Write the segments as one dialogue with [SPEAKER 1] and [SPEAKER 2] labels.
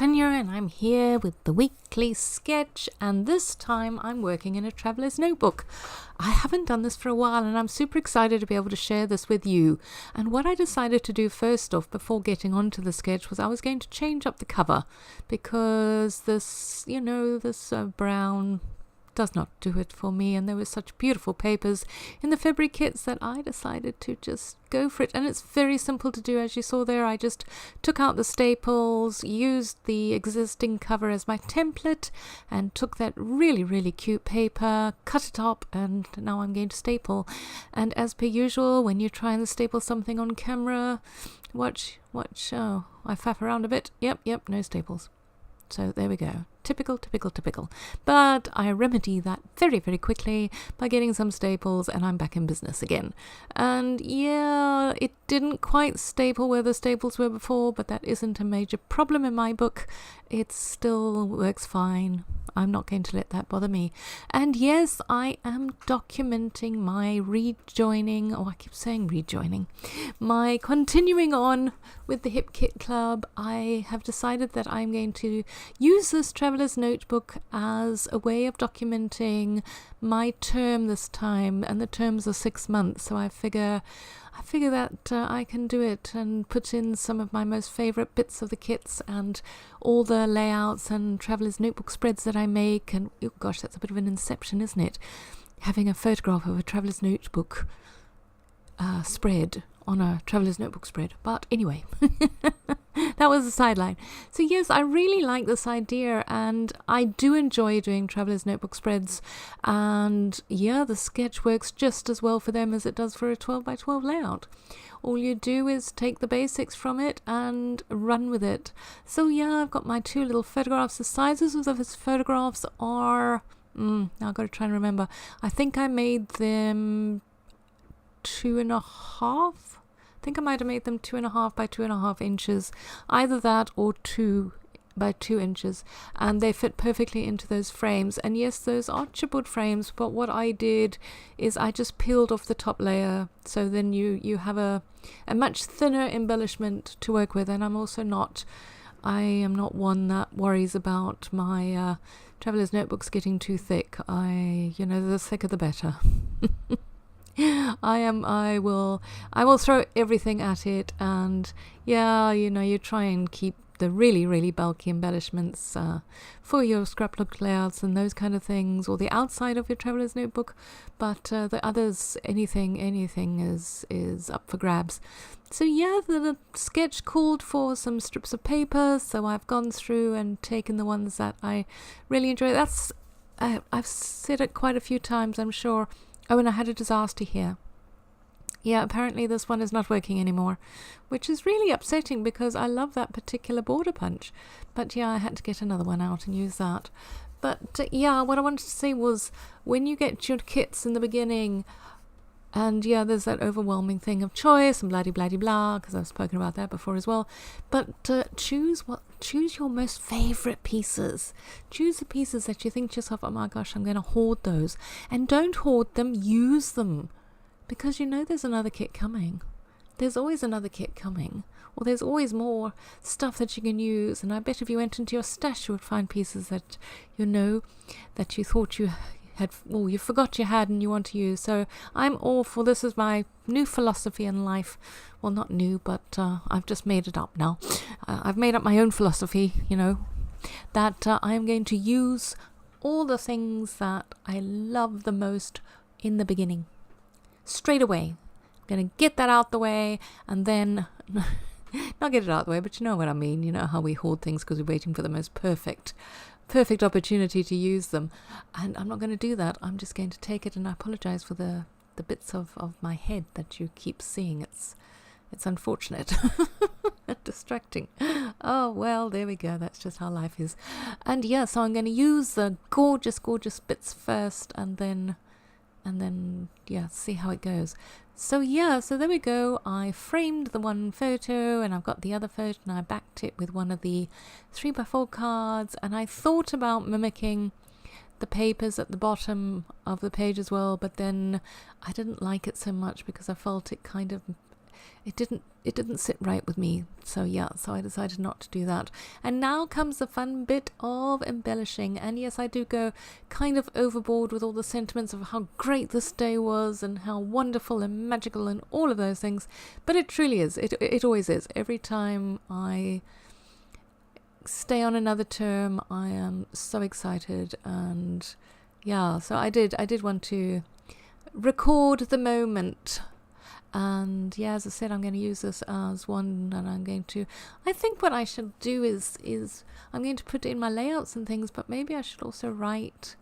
[SPEAKER 1] Tanya, and I'm here with the weekly sketch, and this time I'm working in a traveler's notebook. I haven't done this for a while, and I'm super excited to be able to share this with you. And what I decided to do first off, before getting onto the sketch, was I was going to change up the cover, because this brown does not do it for me, and there were such beautiful papers in the February kits that I decided to just go for it. And it's very simple to do, as you saw there. I just took out the staples, used the existing cover as my template, and took that really cute paper, cut it up, and now I'm going to staple. And as per usual, when you're trying to staple something on camera, watch, oh, I faff around a bit. Yep, no staples. So there we go. Typical. But I remedy that very quickly by getting some staples, and I'm back in business again. And yeah, it didn't quite staple where the staples were before, but that isn't a major problem in my book. It still works fine. I'm not going to let that bother me. And yes, I am documenting my rejoining, I keep saying rejoining, my continuing on with the Hip Kit Club. I have decided that I'm going to use this traveler's notebook as a way of documenting my term this time, and the terms are 6 months, so I figure that I can do it and put in some of my most favorite bits of the kits and all the layouts and traveler's notebook spreads that I make. And oh gosh, that's a bit of an inception, isn't it? Having a photograph of a traveler's notebook spread on a traveler's notebook spread. But anyway, that was a sideline. So yes, I really like this idea, and I do enjoy doing traveler's notebook spreads. And yeah, the sketch works just as well for them as it does for a 12 by 12 layout. All you do is take the basics from it and run with it. So yeah, I've got my 2 little photographs. The sizes of those photographs are now I've got to try and remember. I think I made them 2.5. I think I might have made them 2.5 by 2.5 inches, either that or 2 by 2 inches, and they fit perfectly into those frames. And yes, those are chipboard frames, but what I did is I just peeled off the top layer, so then you have a much thinner embellishment to work with. And I am not one that worries about my traveler's notebooks getting too thick. The thicker the better. I will throw everything at it, and yeah, you try and keep the really bulky embellishments for your scrapbook layouts and those kind of things, or the outside of your traveler's notebook, but the others, anything is up for grabs. So yeah, the sketch called for some strips of paper, so I've gone through and taken the ones that I really enjoy. That's I've said it quite a few times, I'm sure. Oh, and I had a disaster here. Yeah, apparently this one is not working anymore, which is really upsetting because I love that particular border punch. But yeah, I had to get another one out and use that. But yeah, what I wanted to say was, when you get your kits in the beginning, and yeah, there's that overwhelming thing of choice and blah, because I've spoken about that before as well. But choose your most favorite pieces. Choose the pieces that you think to yourself, oh my gosh, I'm going to hoard those. And don't hoard them, use them. Because there's another kit coming. There's always another kit coming. Or there's always more stuff that you can use. And I bet if you went into your stash, you would find pieces that that you thought you had, or you forgot you had and you want to use. So I'm all for this. Is my new philosophy in life. Well, not new, but I've just made it up now. I've made up my own philosophy, that I am going to use all the things that I love the most in the beginning. Straight away. I'm going to get that out the way, and then not get it out the way, but you know what I mean. You know how we hoard things because we're waiting for the most perfect opportunity to use them. And I'm not going to do that. I'm just going to take it, and I apologize for the bits of my head that you keep seeing. It's unfortunate. Distracting. Oh well, there we go. That's just how life is. And yeah, so I'm going to use the gorgeous bits first, and then yeah, see how it goes. So yeah, so there we go. I framed the one photo, and I've got the other photo, and I backed it with one of the 3x4 cards, and I thought about mimicking the papers at the bottom of the page as well, but then I didn't like it so much because I felt it kind of it didn't sit right with me. So yeah, so I decided not to do that. And now comes the fun bit of embellishing. And yes, I do go kind of overboard with all the sentiments of how great this day was and how wonderful and magical and all of those things. But it truly is. It always is. Every time I stay on another term, I am so excited. And yeah, so I did want to record the moment. And yeah, as I said, I'm going to use this as one, and I think what I should do is I'm going to put in my layouts and things, but maybe I should also write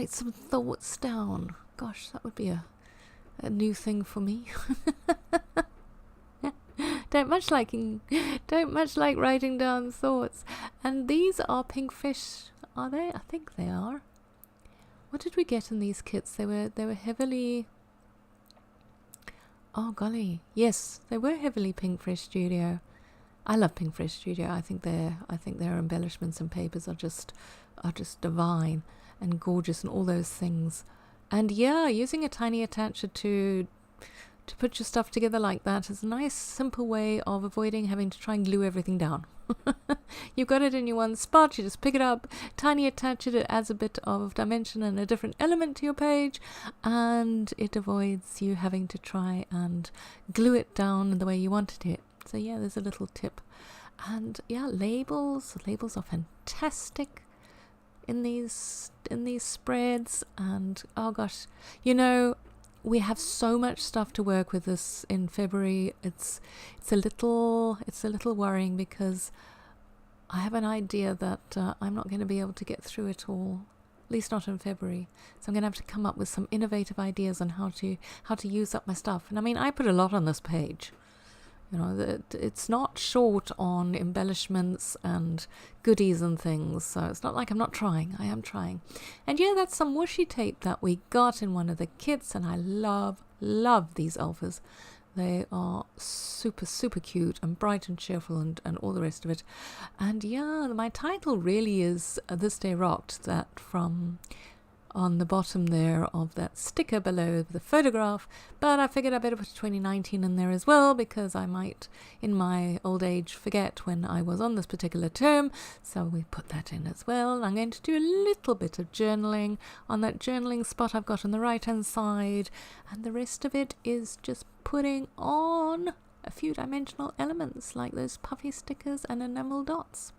[SPEAKER 1] some thoughts down. Gosh, that would be a new thing for me. Don't much like writing down thoughts. And these are pink fish, are they? I think they are. What did we get in these kits? They were heavily... Oh golly, yes, they were heavily Pinkfresh Studio. I love Pinkfresh Studio. I think their embellishments and papers are just divine and gorgeous and all those things. And yeah, using a tiny attacher to put your stuff together like that is a nice simple way of avoiding having to try and glue everything down. You've got it in your one spot, you just pick it up, tiny attach it, it adds a bit of dimension and a different element to your page, and it avoids you having to try and glue it down in the way you wanted it. So yeah, there's a little tip. And yeah, labels are fantastic in these spreads. And oh gosh, we have so much stuff to work with this in February. It's a little worrying, because I have an idea that I'm not going to be able to get through it all, at least not in February. So I'm going to have to come up with some innovative ideas on how to use up my stuff. And I mean, I put a lot on this page. It's not short on embellishments and goodies and things, so it's not like I'm not trying. I am trying. And yeah, that's some washi tape that we got in one of the kits, and I love these alphas. They are super, super cute and bright and cheerful and all the rest of it. And yeah, my title really is This Day Rocked, that from on the bottom there of that sticker below the photograph, but I figured I better put 2019 in there as well, because I might in my old age forget when I was on this particular term, so we put that in as well. I'm going to do a little bit of journaling on that journaling spot I've got on the right hand side, and the rest of it is just putting on a few dimensional elements like those puffy stickers and enamel dots.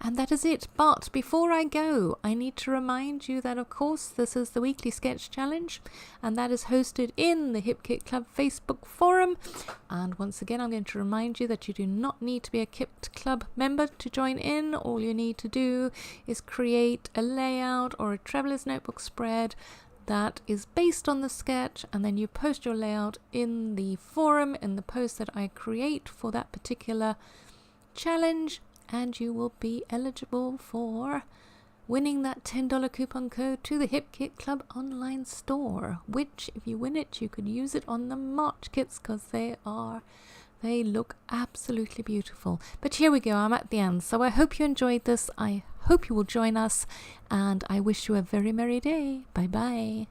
[SPEAKER 1] And that is it. But before I go, I need to remind you that, of course, this is the weekly sketch challenge, and that is hosted in the Hip Kit Club Facebook forum. And once again, I'm going to remind you that you do not need to be a Kit Club member to join in. All you need to do is create a layout or a traveler's notebook spread that is based on the sketch, and then you post your layout in the forum in the post that I create for that particular challenge, and you will be eligible for winning that $10 coupon code to the Hip Kit Club online store, which if you win it, you could use it on the March kits, because they look absolutely beautiful. But here we go, I'm at the end. So I hope you enjoyed this. I hope you will join us, and I wish you a very merry day. Bye bye.